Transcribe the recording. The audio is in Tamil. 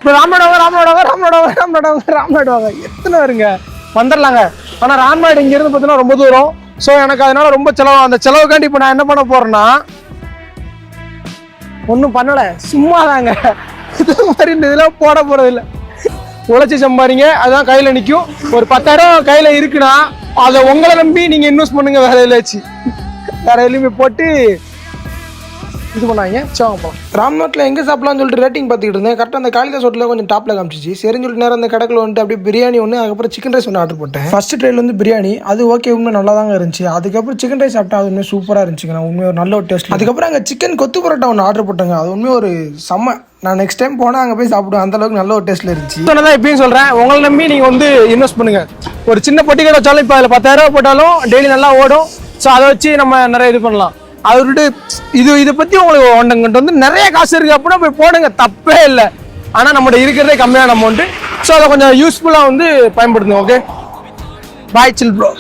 இப்போ ராம்நாடு எத்தனை வருங்க வந்துடலாங்க. ஆனால் ராம்நாடு இங்கேருந்து பார்த்தீங்கன்னா ரொம்ப தூரம். ஸோ எனக்கு அதனால ரொம்ப செலவு. அந்த செலவுக்காண்டி இப்போ நான் என்ன பண்ண போறேன்னா ஒன்றும் பண்ணலை, சும்மா தாங்க. இது மாதிரி இந்த இதெல்லாம் போட போறதில்லை. உழைச்சி சம்பாதிங்க, அதுதான் கையில் நிற்கும். ஒரு 10,000 கையில் இருக்குன்னா அதை உங்களை நம்பி நீங்கள் இன்வெஸ்ட் பண்ணுங்க. வேற எதுலையுமே போட்டு இது பண்ணாங்க. ராம்நாட்டில் எங்கே சாப்பிடலாம்னு சொல்லிட்டு ரேட்டிங் பார்த்துக்கிட்டு இருந்தேன். கரெக்டாக அந்த காளிதாஸ் ஹோட்டலில் கொஞ்சம் டாப்பில் காமிச்சிச்சு. சரின்னு சொல்லிட்டு நேரம் அந்த கடைக்குள்ள வந்துட்டு அப்படியே பிரியாணி ஒன்று, அதுக்கப்புறம் சிக்கன் ரைஸ் ஒன்று ஆர்டர் போட்டேன். ஃபர்ஸ்ட் ட்ரையில் வந்து பிரியாணி அது ஓகே, உண்மை நல்லா தாங்க இருந்துச்சு. அதுக்கப்புறம் சிக்கன் ரைஸ் சாப்பிட்டா அது உண்மை சூப்பராக இருந்துச்சுங்க. நான் உண்மையாக ஒரு நல்ல ஒரு டேஸ்ட். அதுக்கப்புறம் அங்கே சிக்கன் கொத்து பரோட்டா ஒன்று ஆர்டர் போட்டாங்க. அது உண்மையாக ஒரு செம்ம. நான் நெக்ஸ்ட் டைம் போனால் அங்கே போய் சாப்பிடுவேன். அந்த அளவுக்கு நல்ல ஒரு டேஸ்ட்டில் இருந்துச்சு. தான் இப்பயும் சொல்கிறேன், உங்களை நம்பி நீங்கள் வந்து இன்வெஸ்ட் பண்ணுங்கள். ஒரு சின்ன பொட்டி கடை வச்சாலும் இப்போ அதில் 10,000 போட்டாலும் டெய்லி நல்லா ஓடும். ஸோ அதை வச்சு நம்ம நிறைய இது பண்ணலாம். அதை விட்டு இதை பற்றி உங்களுக்கு ஒன்றங்கிட்ட வந்து நிறைய காசு இருக்குது அப்படின்னா போய் போடுங்க, தப்பே இல்லை. ஆனால் நம்மகிட்ட இருக்கிறதே கம்மியான அமௌண்ட்டு. ஸோ அதை கொஞ்சம் யூஸ்ஃபுல்லாக வந்து பயன்படுத்துங்க. ஓகே, பாய் சில் ப்ரோ.